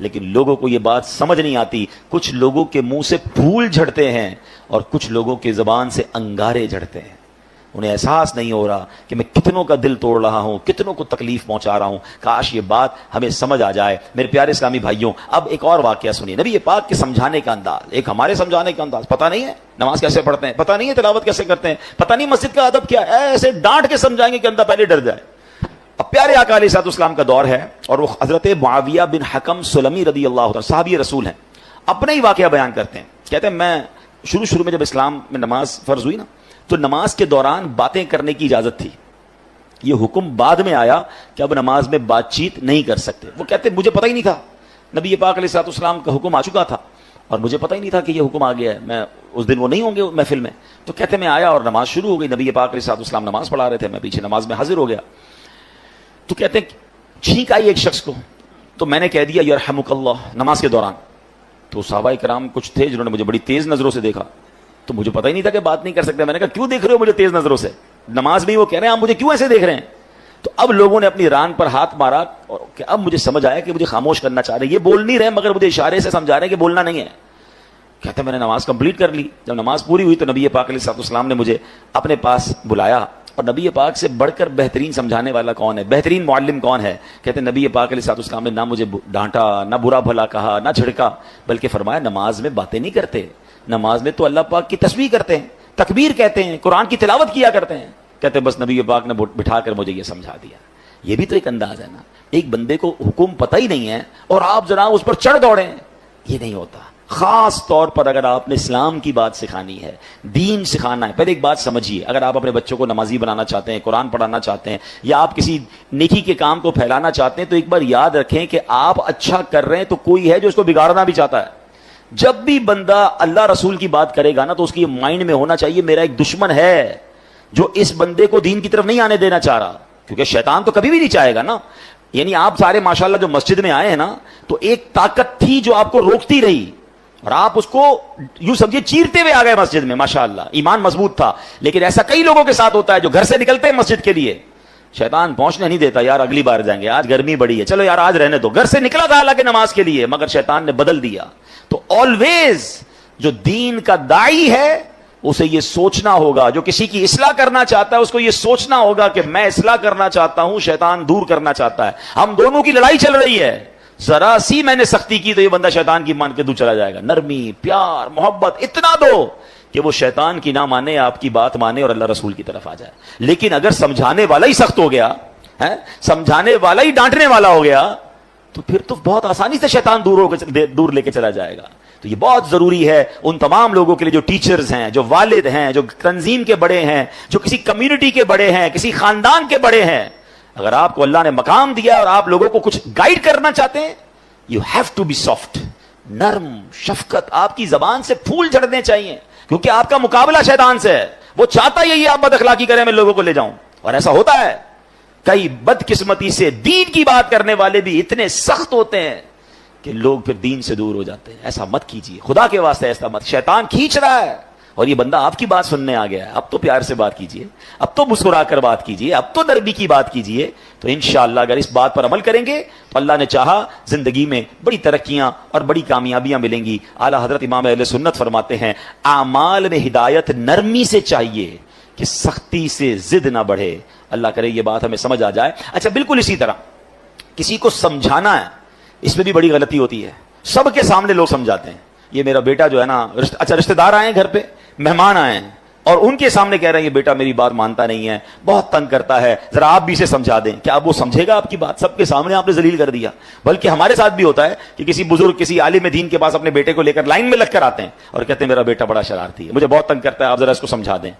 لیکن لوگوں کو یہ بات سمجھ نہیں آتی. کچھ لوگوں کے منہ سے پھول جھڑتے ہیں اور کچھ لوگوں کے زبان سے انگارے جھڑتے ہیں. انہیں احساس نہیں ہو رہا کہ میں کتنوں کا دل توڑ رہا ہوں, کتنوں کو تکلیف پہنچا رہا ہوں. کاش یہ بات ہمیں سمجھ آ جائے. میرے پیارے اسلامی بھائیوں, اب ایک اور واقعہ سنیے. نبی پاک کے سمجھانے کا انداز, ایک ہمارے سمجھانے کا انداز. پتہ نہیں ہے نماز کیسے پڑھتے ہیں, پتہ نہیں ہے تلاوت کیسے کرتے ہیں, پتہ نہیں مسجد کا ادب کیا ہے, ایسے ڈانٹ کے سمجھائیں گے کہ بندہ پہلے ڈر جائے. اب پیارے آقا علیہ الصلوۃ والسلام کا دور ہے اور وہ حضرت معاویہ بن حکم سلمی رضی اللہ عنہ صحابی رسول ہیں, اپنا ہی واقعہ بیان کرتے ہیں. کہتے ہیں میں شروع میں جب اسلام میں نماز فرض ہوئی نا, تو نماز کے دوران باتیں کرنے کی اجازت تھی. یہ حکم بعد میں آیا کہ اب نماز میں بات چیت نہیں کر سکتے. وہ کہتے ہیں مجھے پتہ ہی نہیں تھا, نبی پاک علیہ الصلوۃ والسلام کا حکم آ چکا تھا اور مجھے پتہ ہی نہیں تھا کہ یہ حکم آ گیا ہے. میں اس دن وہ نہیں ہوں گے محفل میں. تو کہتے میں آیا اور نماز شروع ہو گئی. نبی پاک علیہ الصلوۃ والسلام نماز پڑھا رہے تھے, میں پیچھے نماز میں حاضر ہو گیا. تو کہتے ہیں چھینک آئی ایک شخص کو, تو میں نے کہہ دیا یرحمک اللہ نماز کے دوران. تو صحابہ کرام کچھ تھے جنہوں نے مجھے بڑی تیز نظروں سے دیکھا, تو مجھے پتہ ہی نہیں تھا کہ بات نہیں کر سکتے. میں نے کہا کیوں دیکھ رہے ہو مجھے تیز نظروں سے, نماز میں وہ کہہ رہے ہیں آپ مجھے کیوں ایسے دیکھ رہے ہیں. تو اب لوگوں نے اپنی ران پر ہاتھ مارا اور کہ اب مجھے سمجھ آیا کہ مجھے خاموش کرنا چاہ رہے ہیں. یہ بول نہیں رہے مگر مجھے اشارے سے سمجھا رہے ہیں کہ بولنا نہیں ہے. کہتے میں نے نماز کمپلیٹ کر لی. جب نماز پوری ہوئی تو نبی پاک علیہ الصلوۃ والسلام نے مجھے اپنے پاس بلایا. اور نبی پاک سے بڑھ کر بہترین سمجھانے والا کون ہے, بہترین معلم کون ہے. کہتے ہیں نبی پاک علیہ الصلوۃ والسلام نے نہ مجھے ڈانٹا, نہ برا بھلا کہا, نہ جھڑکا, بلکہ فرمایا نماز میں باتیں نہیں کرتے, نماز میں تو اللہ پاک کی تسبیح کرتے ہیں, تکبیر کہتے ہیں, قرآن کی تلاوت کیا کرتے ہیں. کہتے ہیں بس نبی پاک نے بٹھا کر مجھے یہ سمجھا دیا. یہ بھی تو ایک انداز ہے نا, ایک بندے کو حکم پتہ ہی نہیں ہے اور آپ جناب اس پر چڑھ دوڑیں, یہ نہیں ہوتا. خاص طور پر اگر آپ نے اسلام کی بات سکھانی ہے, دین سکھانا ہے, پہلے ایک بات سمجھیے. اگر آپ اپنے بچوں کو نمازی بنانا چاہتے ہیں, قرآن پڑھانا چاہتے ہیں, یا آپ کسی نیکی کے کام کو پھیلانا چاہتے ہیں, تو ایک بار یاد رکھیں کہ آپ اچھا کر رہے ہیں تو کوئی ہے جو اس کو بگاڑنا بھی چاہتا ہے. جب بھی بندہ اللہ رسول کی بات کرے گا نا, تو اس کی مائنڈ میں ہونا چاہیے میرا ایک دشمن ہے جو اس بندے کو دین کی طرف نہیں آنے دینا چاہ رہا. کیونکہ شیطان تو کبھی بھی نہیں چاہے گا نا. یعنی آپ سارے ماشاءاللہ جو مسجد میں آئے ہیں نا, تو ایک طاقت تھی جو آپ کو روکتی رہی اور آپ اس کو یوں سمجھے چیرتے ہوئے آ گئے مسجد میں. ماشاءاللہ ایمان مضبوط تھا. لیکن ایسا کئی لوگوں کے ساتھ ہوتا ہے جو گھر سے نکلتے ہیں مسجد کے لیے, شیطان پہنچنے نہیں دیتا, یار اگلی بار جائیں گے, آج گرمی بڑی ہے, چلو یار آج رہنے دو. گھر سے نکلا تھا حالانکہ نماز کے لیے, مگر شیطان نے بدل دیا. تو آلویز جو دین کا داعی ہے اسے یہ سوچنا ہوگا, جو کسی کی اصلاح کرنا چاہتا ہے اس کو یہ سوچنا ہوگا کہ میں اصلاح کرنا چاہتا ہوں, شیطان دور کرنا چاہتا ہے. ہم دونوں کی لڑائی چل رہی ہے, ذرا سی میں نے سختی کی تو یہ بندہ شیطان کی مان کے دور چلا جائے گا. نرمی, پیار, محبت اتنا دو کہ وہ شیطان کی نہ مانے, آپ کی بات مانے اور اللہ رسول کی طرف آ جائے. لیکن اگر سمجھانے والا ہی سخت ہو گیا, سمجھانے والا ہی ڈانٹنے والا ہو گیا, تو پھر تو بہت آسانی سے شیطان دور لے کے چلا جائے گا. تو یہ بہت ضروری ہے ان تمام لوگوں کے لیے جو ٹیچرز ہیں, جو والد ہیں, جو تنظیم کے بڑے ہیں, جو کسی کمیونٹی کے بڑے ہیں, کسی خاندان کے بڑے ہیں. اگر آپ کو اللہ نے مقام دیا اور آپ لوگوں کو کچھ گائیڈ کرنا چاہتے ہیں, you have to be soft, نرم, شفقت. آپ کی زبان سے پھول جھڑنے چاہیے, کیونکہ آپ کا مقابلہ شیطان سے ہے. وہ چاہتا یہی آپ بد اخلاقی کریں, میں لوگوں کو لے جاؤں. اور ایسا ہوتا ہے, کئی بدقسمتی سے دین کی بات کرنے والے بھی اتنے سخت ہوتے ہیں کہ لوگ پھر دین سے دور ہو جاتے ہیں. ایسا مت کیجیے, خدا کے واسطے ایسا مت. شیطان کھینچ رہا ہے اور یہ بندہ آپ کی بات سننے آ گیا ہے. اب تو پیار سے بات کیجیے, اب تو مسکرا کر بات کیجیے, اب تو نرمی کی بات کیجیے. تو انشاءاللہ اگر اس بات پر عمل کریں گے تو اللہ نے چاہا زندگی میں بڑی ترقیاں اور بڑی کامیابیاں ملیں گی. اعلیٰ حضرت امام اہل سنت فرماتے ہیں اعمال میں ہدایت نرمی سے چاہیے کہ سختی سے ضد نہ بڑھے. اللہ کرے یہ بات ہمیں سمجھ آ جائے. اچھا بالکل اسی طرح کسی کو سمجھانا ہے, اس میں بھی بڑی غلطی ہوتی ہے. سب کے سامنے لوگ سمجھاتے ہیں, یہ میرا بیٹا جو ہے نا, اچھا رشتہ دار آئے ہیں گھر پہ, مہمان آئے ہیں, اور ان کے سامنے کہہ رہے ہیں یہ بیٹا میری بات مانتا نہیں ہے, بہت تنگ کرتا ہے, ذرا آپ بھی اسے سمجھا دیں. کیا اب وہ سمجھے گا آپ کی بات؟ سب کے سامنے آپ نے ذلیل کر دیا. بلکہ ہمارے ساتھ بھی ہوتا ہے کہ کسی بزرگ, کسی عالم دین کے پاس اپنے بیٹے کو لے کر لائن میں لگ کر آتے ہیں اور کہتے ہیں میرا بیٹا بڑا شرارتی ہے, مجھے بہت تنگ کرتا ہے, آپ ذرا اس کو سمجھا دیں.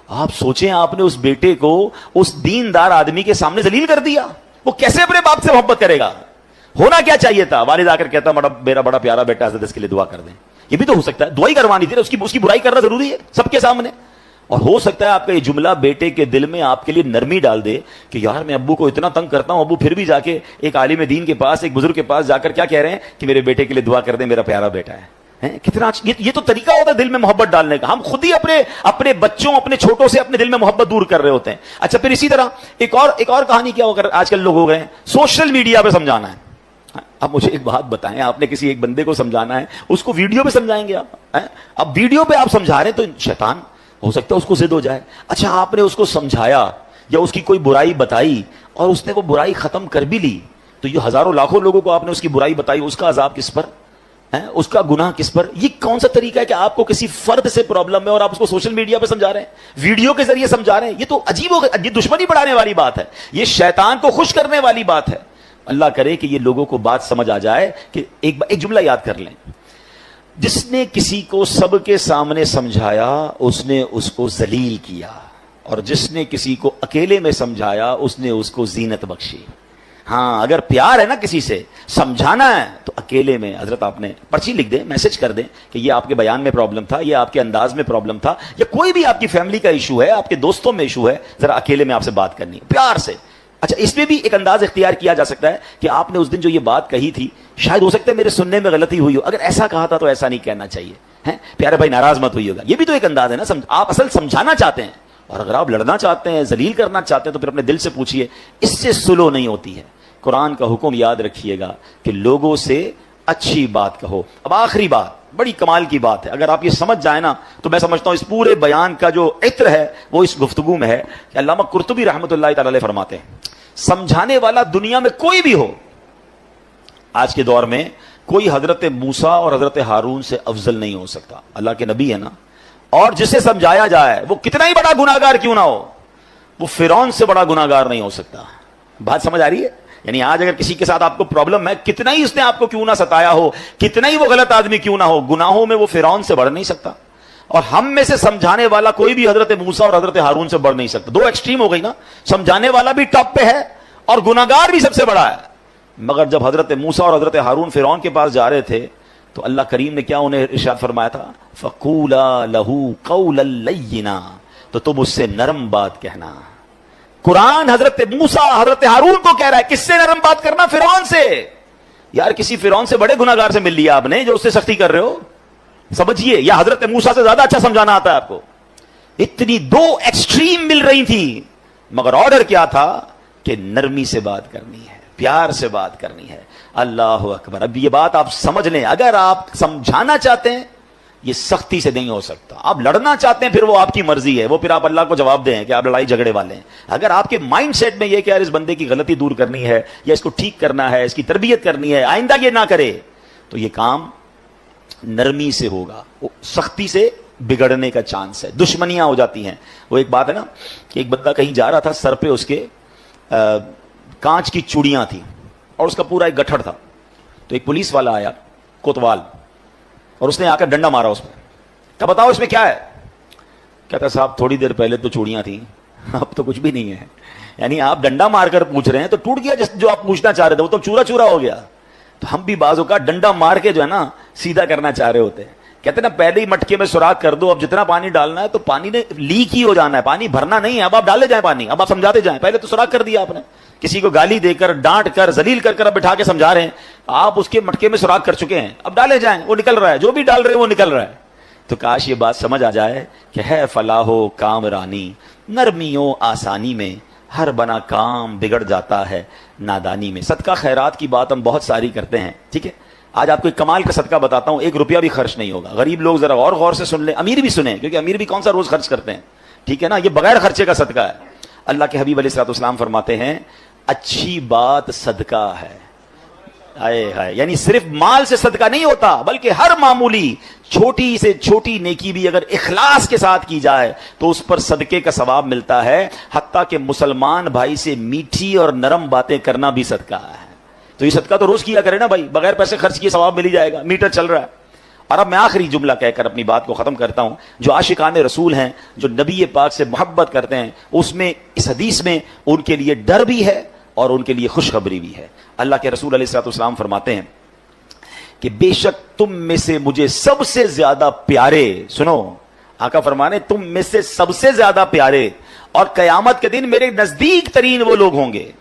آپ سوچیں, آپ نے اس بیٹے کو اس دیندار آدمی کے سامنے ذلیل کر دیا, وہ کیسے اپنے باپ سے محبت کرے گا؟ ہونا کیا چاہیے تھا, والد آ کر کہتا میرا بڑا پیارا بیٹا ہے, اس کے لیے دعا کر دیں. یہ بھی تو ہو سکتا ہے, دعائی کروانی تھی, اس کی برائی کرنا ضروری ہے سب کے سامنے. اور ہو سکتا ہے آپ کا یہ جملہ بیٹے کے دل میں آپ کے لیے نرمی ڈال دے کہ یار میں ابو کو اتنا تنگ کرتا ہوں, ابو پھر بھی جا کے ایک عالم دین کے پاس, ایک بزرگ کے پاس جا کر کیا کہہ رہے ہیں کہ میرے بیٹے کے لیے دعا کر دیں, میرا پیارا بیٹا ہے. کتنا یہ تو طریقہ ہوتا ہے دل میں محبت ڈالنے کا. ہم خود ہی اپنے بچوں, اپنے چھوٹوں سے اپنے دل میں محبت دور کر رہے ہوتے ہیں. اچھا پھر اسی طرح ایک اور کہانی کیا ہو کر آج کل لوگ ہو گئے ہیں, سوشل میڈیا پہ سمجھانا ہے. اب مجھے ایک بات بتائیں, آپ نے کسی ایک بندے کو سمجھانا ہے, اس کو ویڈیو پہ سمجھائیں گے آپ؟ اب ویڈیو پہ آپ سمجھا رہے ہیں تو شیطان ہو سکتا ہے اس کو ضد ہو جائے. اچھا آپ نے اس کو سمجھایا یا اس کی کوئی برائی بتائی اور اس نے وہ برائی ختم کر بھی لی, تو یہ ہزاروں لاکھوں لوگوں کو آپ نے اس کی برائی بتائی, اس کا عذاب کس پر ہے, اس کا گناہ کس پر؟ یہ کون سا طریقہ ہے کہ آپ کو کسی فرد سے پرابلم ہے اور آپ اس کو سوشل میڈیا پہ سمجھا رہے ہیں, ویڈیو کے ذریعے سمجھا رہے ہیں؟ یہ تو عجیب ہو گیا, یہ دشمنی بڑھانے والی بات ہے, یہ شیطان کو خوش کرنے والی بات ہے. اللہ کرے کہ یہ لوگوں کو بات سمجھ آ جائے کہ ایک جملہ یاد کر لیں, جس نے کسی کو سب کے سامنے سمجھایا اس نے اس کو ذلیل کیا, اور جس نے کسی کو اکیلے میں سمجھایا اس نے اس کو زینت بخشی. ہاں اگر پیار ہے نا کسی سے, سمجھانا ہے تو اکیلے میں. حضرت آپ نے پرچی لکھ دیں, میسج کر دیں کہ یہ آپ کے بیان میں پرابلم تھا, یہ آپ کے انداز میں پرابلم تھا, یا کوئی بھی آپ کی فیملی کا ایشو ہے, آپ کے دوستوں میں ایشو ہے, ذرا اکیلے میں آپ سے بات کرنی ہے پیار سے. اچھا اس میں بھی ایک انداز اختیار کیا جا سکتا ہے کہ آپ نے اس دن جو یہ بات کہی تھی شاید ہو سکتا ہے میرے سننے میں غلطی ہوئی ہو, اگر ایسا کہا تھا تو ایسا نہیں کہنا چاہیے, ہیں پیارے بھائی ناراض مت ہوئی ہوگا. یہ بھی تو ایک انداز ہے نا, آپ اصل سمجھانا چاہتے ہیں, اور اگر آپ لڑنا چاہتے ہیں, ذلیل کرنا چاہتے ہیں, تو پھر اپنے دل سے پوچھیے, اس سے سلو نہیں ہوتی ہے. قرآن کا حکم یاد رکھیے گا کہ لوگوں سے اچھی بات کہو. اب آخری بات بڑی کمال کی بات ہے, اگر آپ یہ سمجھ جائیں نا تو میں سمجھتا ہوں اس پورے بیان کا جو عطر ہے وہ اس گفتگو میں ہے. کہ علامہ قرطبی رحمۃ اللہ تعالی علیہ فرماتے ہیں, سمجھانے والا دنیا میں کوئی بھی ہو, آج کے دور میں کوئی حضرت موسیٰ اور حضرت ہارون سے افضل نہیں ہو سکتا. اللہ کے نبی ہے نا, اور جسے سمجھایا جائے وہ کتنا ہی بڑا گناہگار کیوں نہ ہو, وہ فرعون سے بڑا گناہگار نہیں ہو سکتا. بات سمجھ آ رہی ہے؟ یعنی آج اگر کسی کے ساتھ آپ کو پرابلم ہے, کتنا ہی اس نے آپ کو کیوں نہ ستایا ہو, کتنا ہی وہ غلط آدمی کیوں نہ ہو, گناہوں میں وہ فرعون سے بڑھ نہیں سکتا. اور ہم میں سے سمجھانے والا کوئی بھی حضرت موسیٰ اور حضرت ہارون سے بڑھ نہیں سکتا. دو ایکسٹریم ہو گئی نا, سمجھانے والا بھی ٹاپ پہ ہے اور گناہگار بھی سب سے بڑا ہے. مگر جب حضرت موسیٰ اور حضرت ہارون فرعون کے پاس جا رہے تھے تو اللہ کریم نے کیا انہیں ارشاد فرمایا تھا, فَقُولَا لَهُ قَوْلًا لَيِّنًا, تو تم اس سے نرم بات کہنا. قرآن حضرت موسیٰ حضرت ہارون کو کہہ رہا ہے, کس سے نرم بات کرنا؟ فرعون سے. یار کسی فرعون سے بڑے گناہگار سے مل لیا آپ نے جو اس سے سختی کر رہے ہو, سمجھیے. یا حضرت موسیٰ سے زیادہ اچھا سمجھانا آتا ہے آپ کو. اتنی دو ایکسٹریم مل رہی تھی, مگر آرڈر کیا تھا کہ نرمی سے بات کرنی ہے, پیار سے بات کرنی ہے. اللہ اکبر. اب یہ بات آپ سمجھ لیں, اگر آپ سمجھانا چاہتے ہیں یہ سختی سے نہیں ہو سکتا. آپ لڑنا چاہتے ہیں پھر وہ آپ کی مرضی ہے, وہ پھر آپ اللہ کو جواب دیں کہ آپ لڑائی جھگڑے والے ہیں. اگر آپ کے مائنڈ سیٹ میں یہ کہ یار اس بندے کی غلطی دور کرنی ہے, یا اس کو ٹھیک کرنا ہے, اس کی تربیت کرنی ہے, آئندہ یہ نہ کرے, تو یہ کام نرمی سے ہوگا. سختی سے بگڑنے کا چانس ہے, دشمنیاں ہو جاتی ہیں. وہ ایک بات ہے نا کہ ایک بندہ کہیں جا رہا تھا, سر پہ اس کے کانچ کی چوڑیاں تھیں اور اس کا پورا ایک گٹھڑ تھا. تو ایک پولیس والا آیا, کوتوال, اور اس نے آ کر ڈنڈا مارا اس میں. کہ بتاؤ اس میں کیا ہے؟ کہتا صاحب تھوڑی دیر پہلے تو چوڑیاں تھیں, اب تو کچھ بھی نہیں ہے. یعنی آپ ڈنڈا مار کر پوچھ رہے ہیں تو ٹوٹ گیا جو آپ پوچھنا چاہ رہے تھے, وہ تو چورا چورا ہو گیا. تو ہم بھی بعضوں کا ڈنڈا مار کے جو ہے نا سیدھا کرنا چاہ رہے ہوتے ہیں. کہتے ہیں نا پہلے ہی مٹکے میں سوراخ کر دو, اب جتنا پانی ڈالنا ہے تو پانی نے لیک ہی ہو جانا ہے, پانی بھرنا نہیں ہے. اب آپ ڈالے جائیں پانی, اب آپ سمجھاتے جائیں. پہلے تو سوراخ کر دیا آپ نے, کسی کو گالی دے کر, ڈانٹ کر, ذلیل کر کر اب بٹھا کے سمجھا رہے ہیں, آپ اس کے مٹکے میں سوراخ کر چکے ہیں, اب ڈالے جائیں, وہ نکل رہا ہے, جو بھی ڈال رہے ہیں وہ نکل رہا ہے. تو کاش یہ بات سمجھ آ جائے کہ ہے فلاح و کامرانی, نرمیوں آسانی میں, ہر بنا کام بگڑ جاتا ہے نادانی میں. صدقہ خیرات کی بات ہم بہت ساری کرتے ہیں, ٹھیک ہے. آج آپ کو ایک کمال کا صدقہ بتاتا ہوں, 1 روپیہ بھی خرچ نہیں ہوگا. غریب لوگ ذرا غور سے سن لیں, امیر بھی سنیں, کیونکہ امیر بھی کون سا روز خرچ کرتے ہیں, ٹھیک ہے نا. یہ بغیر خرچے کا صدقہ ہے. اللہ کے حبیب علیہ الصلوۃ والسلام فرماتے ہیں اچھی بات صدقہ ہے. آئے ہائے, یعنی صرف مال سے صدقہ نہیں ہوتا, بلکہ ہر معمولی چھوٹی سے چھوٹی نیکی بھی اگر اخلاص کے ساتھ کی جائے تو اس پر صدقے کا ثواب ملتا ہے. حتیٰ کہ مسلمان بھائی سے میٹھی اور نرم باتیں کرنا بھی صدقہ ہے. تو یہ صدقہ تو روز کیا کرے نا بھائی, بغیر پیسے خرچ کیے ثواب مل ہی جائے گا, میٹر چل رہا ہے. اور اب میں آخری جملہ کہہ کر اپنی بات کو ختم کرتا ہوں. جو عاشقان رسول ہیں, جو نبی پاک سے محبت کرتے ہیں, اس میں اس حدیث میں ان کے لیے ڈر بھی ہے اور ان کے لیے خوشخبری بھی ہے. اللہ کے رسول علیہ الصلوۃ والسلام فرماتے ہیں کہ بے شک تم میں سے مجھے سب سے زیادہ پیارے, سنو آقا فرمانے تم میں سے سب سے زیادہ پیارے اور قیامت کے دن میرے نزدیک ترین وہ لوگ ہوں گے.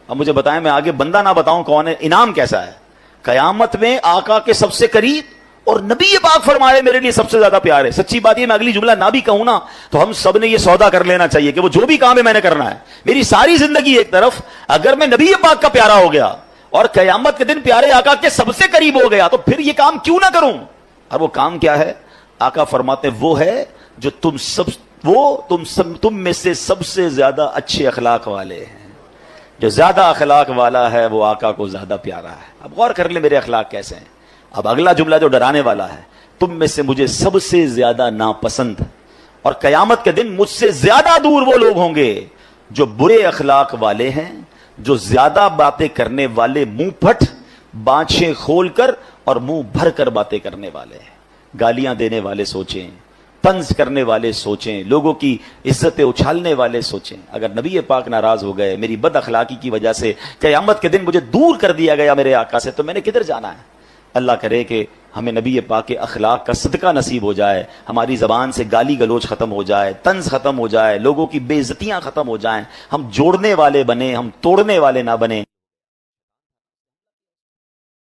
اب مجھے بتائیں, میں آگے بندہ نہ بتاؤں کون ہے, انعام کیسا ہے. قیامت میں آقا کے سب سے قریب اور نبی پاک فرمائے میرے لیے سب سے زیادہ پیار ہے. سچی بات یہ میں اگلی جملہ نہ بھی کہوں نا تو ہم سب نے یہ سودا کر لینا چاہیے کہ وہ جو بھی کام ہے میں نے کرنا ہے. میری ساری زندگی ایک طرف, اگر میں نبی پاک کا پیارا ہو گیا اور قیامت کے دن پیارے آقا کے سب سے قریب ہو گیا تو پھر یہ کام کیوں نہ کروں؟ اور وہ کام کیا ہے؟ آقا فرماتے ہیں وہ ہے جو تم میں سے سب سے زیادہ اچھے اخلاق والے ہیں. جو زیادہ اخلاق والا ہے وہ آقا کو زیادہ پیارا ہے. اب غور کر لیں میرے اخلاق کیسے ہیں. اب اگلا جملہ جو ڈرانے والا ہے، تم میں سے مجھے سب سے زیادہ ناپسند اور قیامت کے دن مجھ سے زیادہ دور وہ لوگ ہوں گے جو برے اخلاق والے ہیں، جو زیادہ باتیں کرنے والے، منہ پھٹ بانچیں کھول کر اور منہ بھر کر باتیں کرنے والے ہیں. گالیاں دینے والے سوچیں، طنز کرنے والے سوچیں، لوگوں کی عزتیں اچھالنے والے سوچیں. اگر نبی پاک ناراض ہو گئے میری بد اخلاقی کی وجہ سے، قیامت کے دن مجھے دور کر دیا گیا میرے آقا سے، تو میں نے کدھر جانا ہے؟ اللہ کرے کہ ہمیں نبی پاک کے اخلاق کا صدقہ نصیب ہو جائے، ہماری زبان سے گالی گلوچ ختم ہو جائے، طنز ختم ہو جائے، لوگوں کی بے عزتیاں ختم ہو جائیں، ہم جوڑنے والے بنیں، ہم توڑنے والے نہ بنیں.